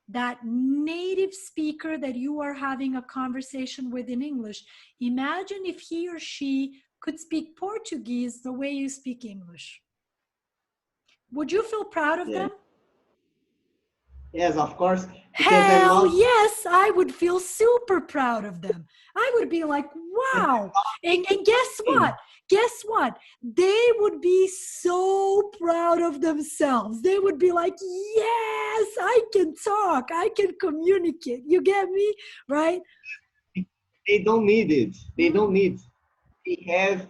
that native speaker that you are having a conversation with in English, imagine if he or she could speak Portuguese the way you speak English. Would you feel proud of Yeah. them? Yes, of course, because I'm Hell not. yes, I would feel super proud of them. I would be like, wow. And guess what? Guess what? They would be so proud of themselves. They would be like, yes, I can talk, I can communicate. You get me? Right? they don't need it. They don't Mm, need. They have,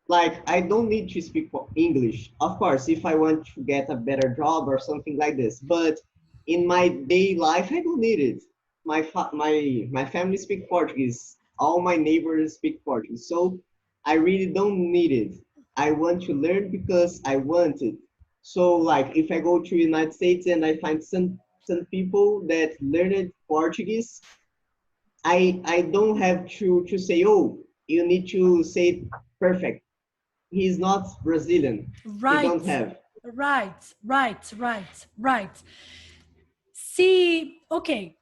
like, I don't need to speak English. Of course, if I want to get a better job or something like this, but in my day life, I don't need it. My family speak Portuguese. All my neighbors speak Portuguese, so I really don't need it. I want to learn because I want it. So, like, if I go to United States and I find some people that learned Portuguese, I don't have to say, oh, you need to say it perfect. He's not Brazilian. He don't right, have. right. See, okay.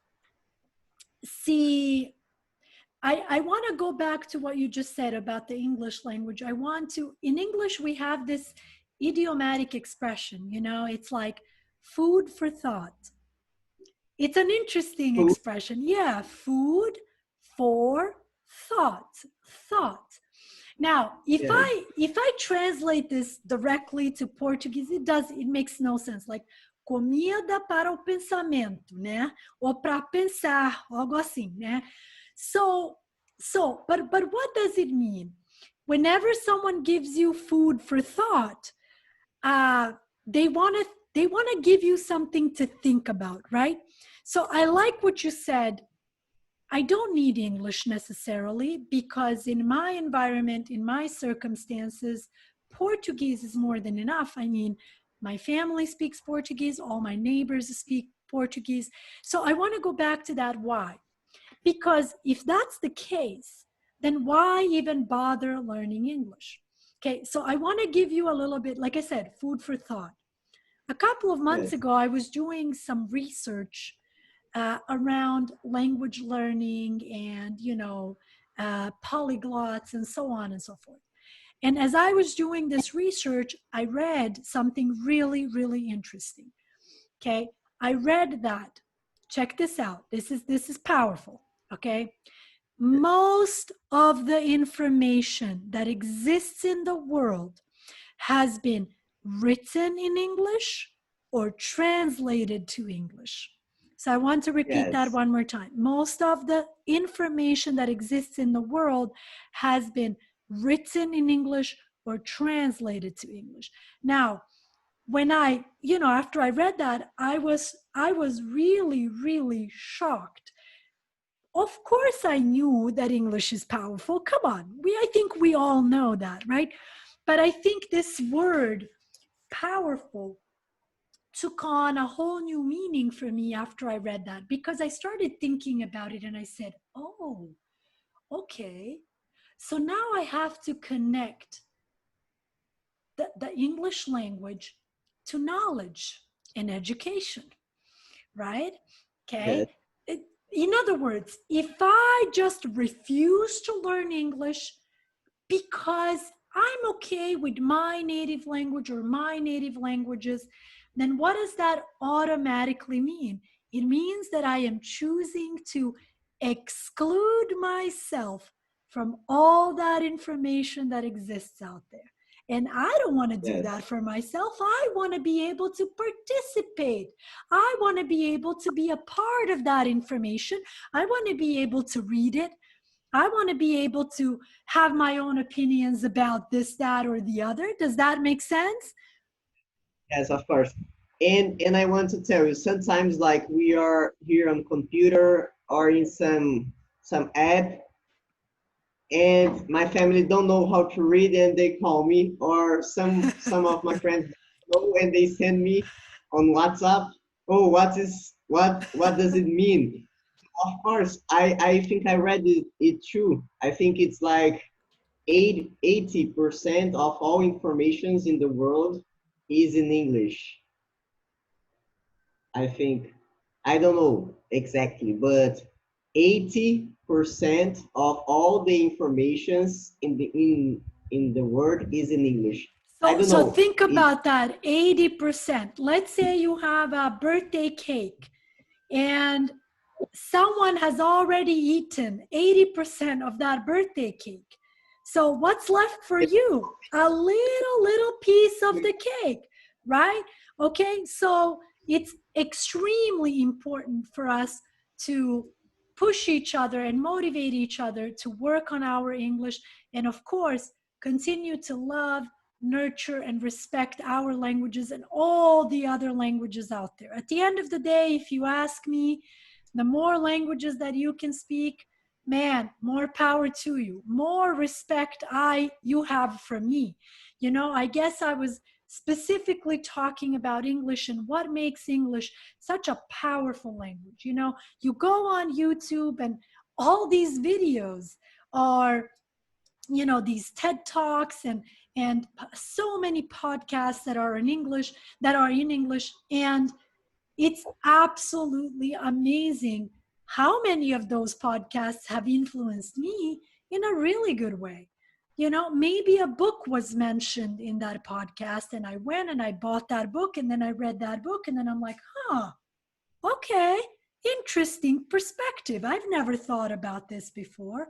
See, I want to go back to what you just said about the English language. I want to, in English, we have this idiomatic expression, you know, it's like food for thought. It's an interesting Food. expression. Yeah, food for thought. Thought. Now, Yes, if I translate this directly to Portuguese, it makes no sense. Like comida para o pensamento, né? Ou para pensar, algo assim, né? So but what does it mean? Whenever someone gives you food for thought, uh, they want to give you something to think about, right? So I like what you said. I don't need English necessarily because in my environment, in my circumstances, Portuguese is more than enough. I mean, my family speaks Portuguese, all my neighbors speak Portuguese. So I want to go back to that why. Because if that's the case, then why even bother learning English? Okay, so I want to give you a little bit, like I said, food for thought. A couple of months yes, ago, I was doing some research around language learning and, you know, polyglots and so on and so forth. And as I was doing this research, I read something really, really interesting. Okay, I read that. Check this out. This is powerful. Okay, most of the information that exists in the world has been written in English or translated to English. So I want to repeat that yes, one more time. Most of the information that exists in the world has been written in English or translated to English. Now, when I, you know, after I read that, I was really, really shocked. Of course I knew that English is powerful. Come on. I think we all know that, right? But I think this word powerful took on a whole new meaning for me after I read that because I started thinking about it and I said, "Oh, okay. So now I have to connect the English language to knowledge and education, right? yes, Okay. In other words, if I just refuse to learn English because I'm okay with my native language or my native languages, then what does that automatically mean? It means that I am choosing to exclude myself from all that information that exists out there. And I don't want to do yes, that for myself. I want to be able to participate. I want to be able to be a part of that information. I want to be able to read it. I want to be able to have my own opinions about this, that, or the other. Does that make sense? yes, of course. And I want to tell you, sometimes like we are here on computer or in some app, and my family don't know how to read, and they call me, or some of my friends know, and they send me on WhatsApp. Oh, what does it mean? Of course, I think I read it too. I think it's like 80% of all informations in the world is in English. I think, I don't know exactly, but 80% of all the informations in the world is in English. I So, don't so know. think about that 80%. Let's say you have a birthday cake and someone has already eaten 80% of that birthday cake. So what's left for you? A little piece of the cake, right? Okay, so it's extremely important for us to push each other and motivate each other to work on our English, and of course, continue to love, nurture, and respect our languages and all the other languages out there. At the end of the day, if you ask me, the more languages that you can speak, man, more power to you. More respect you have for me. I guess I was specifically talking about English and what makes English such a powerful language. You go on YouTube and all these videos are, these TED Talks and so many podcasts that are in English, and it's absolutely amazing how many of those podcasts have influenced me in a really good way. Maybe a book was mentioned in that podcast, and I went and I bought that book, and then I read that book, and then I'm like, okay, interesting perspective. I've never thought about this before,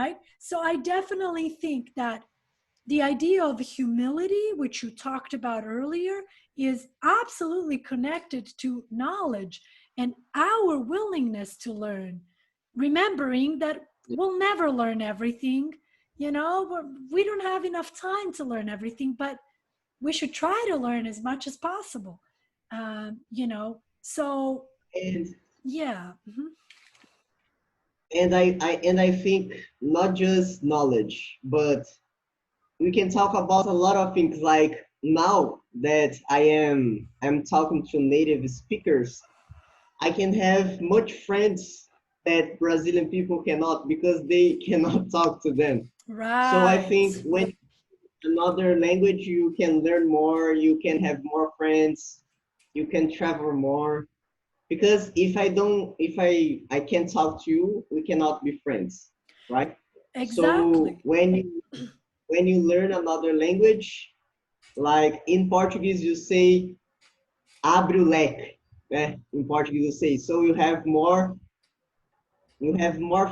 right? So I definitely think that the idea of humility, which you talked about earlier, is absolutely connected to knowledge and our willingness to learn, remembering that we'll never learn everything. We don't have enough time to learn everything, but we should try to learn as much as possible. So And yeah. I think not just knowledge, but we can talk about a lot of things. Like now that I'm talking to native speakers, I can have much friends that Brazilian people cannot because they cannot talk to them. So I Right. think when another language, you can learn more, you can have more friends, you can travel more. Because if I can't talk to you, we cannot be friends, right? So Exactly. when you learn another language, like in Portuguese, you say abre o leque, in Portuguese, you say. So you have more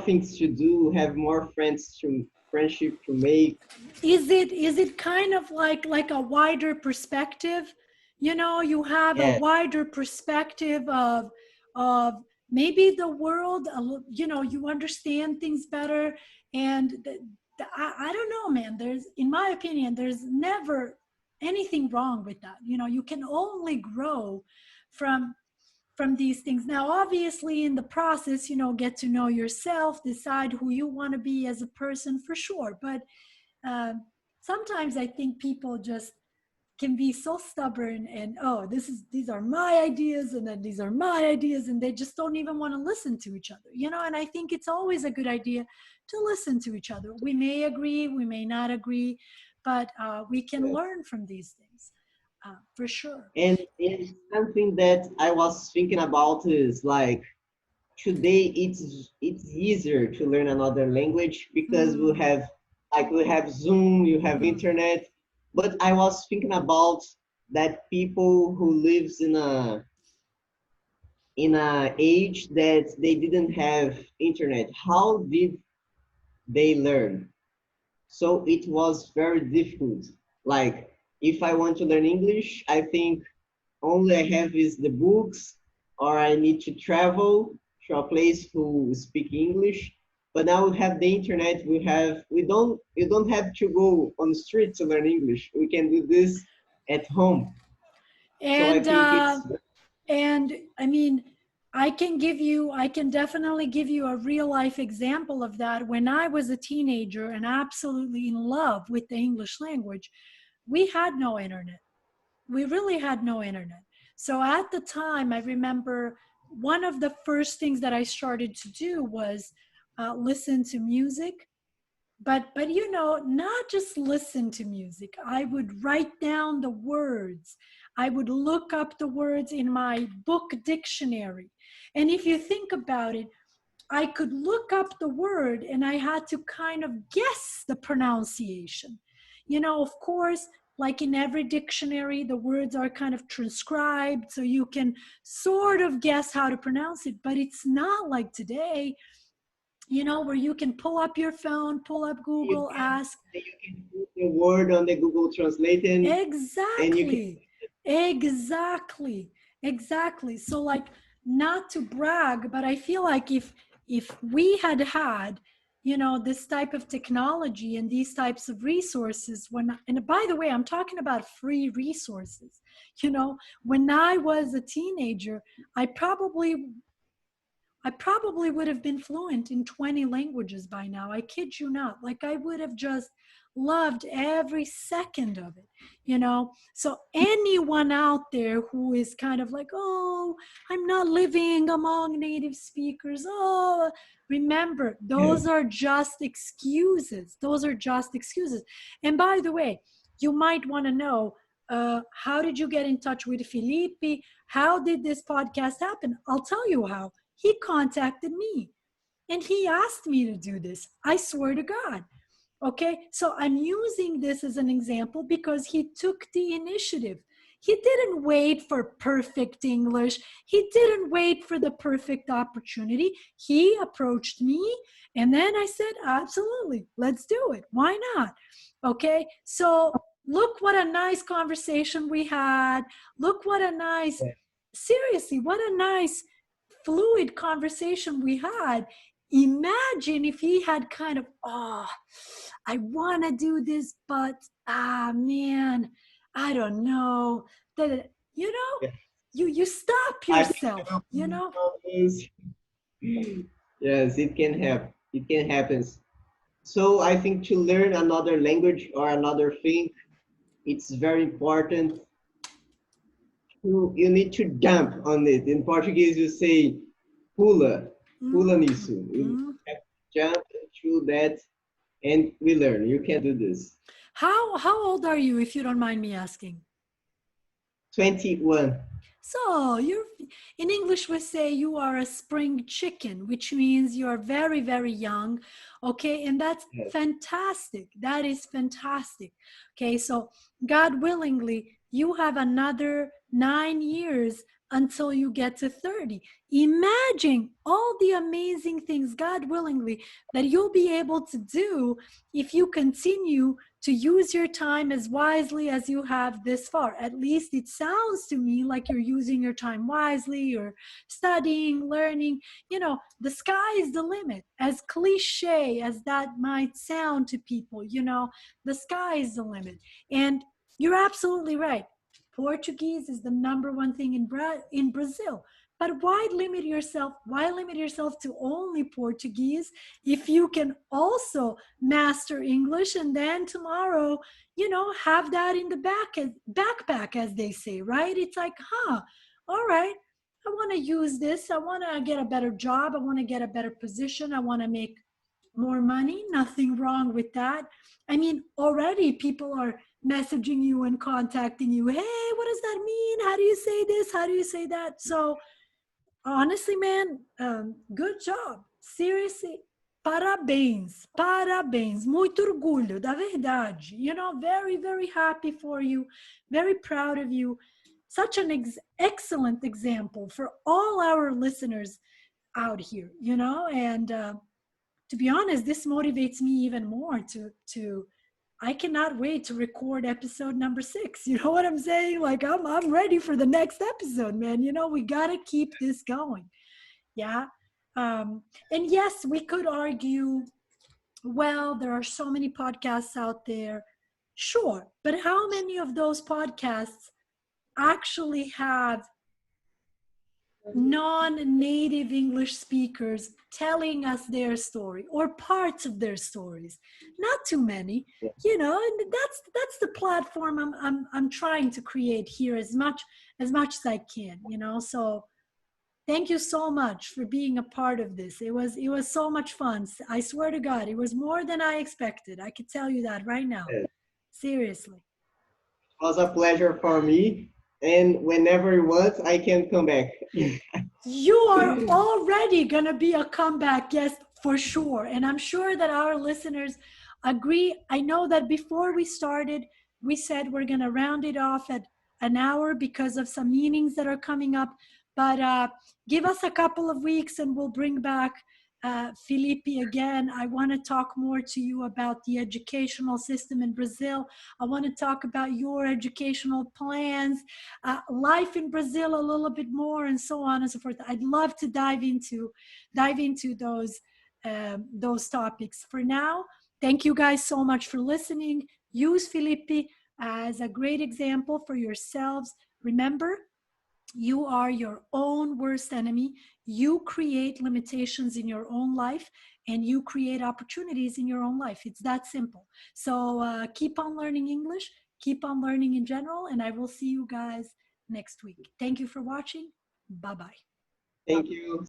things to do, have more friendship to make. Is it kind of like a wider perspective? You have a Yeah, wider perspective of maybe the world. You understand things better, and I don't know, man. There's, in my opinion, there's never anything wrong with that. You can only grow from these things. Now, obviously, in the process, get to know yourself, decide who you want to be as a person, for sure. But um, sometimes I think people just can be so stubborn and, oh, these are my ideas, and then these are my ideas, and they just don't even want to listen to each other. And I think it's always a good idea to listen to each other. We may agree, we may not agree, but we can yeah. learn from these things, for sure. And something that I was thinking about is like today it's easier to learn another language because Mm, we have Zoom, you have mm. internet. But I was thinking about that people who lives in a age that they didn't have internet. How did they learn? So it was very difficult. Like if I want to learn English, I think only I have is the books, or I need to travel to a place who speak English. But now we have the internet. We don't you don't have to go on the street to learn English. We can do this at home. So I And think it's And I mean, I can definitely give you a real life example of that. When I was a teenager and absolutely in love with the English language, we had no internet. We really had no internet. So at the time, I remember one of the first things that I started to do was listen to music, but not just listen to music. I would write down the words. I would look up the words in my book dictionary. And if you think about it, I could look up the word and I had to kind of guess the pronunciation. Of course, like in every dictionary, the words are kind of transcribed so you can sort of guess how to pronounce it, but it's not like today, where you can pull up your phone, pull up you Google, can ask. you can put the word on the Google Translate, and you can. Exactly. Exactly. Exactly. So, like, not to brag, but I feel like if we had had, this type of technology and these types of resources, and by the way, I'm talking about free resources. When I was a teenager, I probably would have been fluent in 20 languages by now. I kid you not. Like, I would have just loved every second of it. So anyone out there who is kind of like, oh, I'm not living among native speakers. Oh, remember, those are just excuses. Those are just excuses. And by the way, you might want to know, how did you get in touch with Felipe? How did this podcast happen? I'll tell you how. He contacted me and he asked me to do this. I swear to God. Okay, so I'm using this as an example because he took the initiative. He didn't wait for perfect English. He didn't wait for the perfect opportunity. He approached me, and then I said, absolutely, let's do it. Why not? Okay, so look what a nice conversation we had. Look what a nice, seriously, what a nice fluid conversation we had. Imagine if he had kind of, I want to do this, but man, I don't know. That Yeah. you stop I think yourself. yes, it can happen. It can happen. So I think to learn another language or another thing, it's very important. You need to jump on it. In Portuguese, you say pula, pula nisso. You have to jump through that, and we learn. You can do this. How old are you, if you don't mind me asking? 21. So you're, in English we say you are a spring chicken, which means you are very, very young. Okay, and that's Yes. fantastic. That is fantastic. Okay, so God willingly, you have another 9 years until you get to 30. Imagine all the amazing things, God willingly, that you'll be able to do if you continue to use your time as wisely as you have this far. At least it sounds to me like you're using your time wisely. You're studying, learning. The sky is the limit. As cliche as that might sound to people, the sky is the limit. And you're absolutely right. Portuguese is the number one thing in Brazil. But why limit yourself? Why limit yourself to only Portuguese if you can also master English and then tomorrow, have that in the backpack, as they say, right? It's like, all right, I want to use this. I want to get a better job. I want to get a better position. I want to make more money. Nothing wrong with that. I mean, already people are messaging you and contacting you. Hey, what does that mean? How do you say this? How do you say that? So honestly, man, good job. Seriously, parabéns, parabéns. Muito orgulho, da verdade. Very, very happy for you. Very proud of you. Such an excellent example for all our listeners out here, and to be honest, this motivates me even more to I cannot wait to record episode number 6. You know what I'm saying? Like, I'm ready for the next episode, man. We gotta keep this going. Yeah. And yes, we could argue, well, there are so many podcasts out there. Sure. But how many of those podcasts actually have non-native English speakers telling us their story or parts of their stories? Not too many, and that's the platform I'm trying to create here as much as I can, so thank you so much for being a part of this. It was so much fun. I swear to God, it was more than I expected. I could tell you that right now. Seriously. It was a pleasure for me. And whenever you want, I can come back. You are already going to be a comeback guest for sure. And I'm sure that our listeners agree. I know that before we started, we said we're going to round it off at an hour because of some meetings that are coming up. But give us a couple of weeks and we'll bring back Felipe, again, I want to talk more to you about the educational system in Brazil. I want to talk about your educational plans, life in Brazil a little bit more, and so on and so forth. I'd love to dive into those topics. For now, thank you guys so much for listening. Use Felipe as a great example for yourselves. Remember, you are your own worst enemy. You create limitations in your own life and you create opportunities in your own life. It's that simple. So keep on learning English, keep on learning in general, and I will see you guys next week. Thank you for watching. Bye bye. Thank you.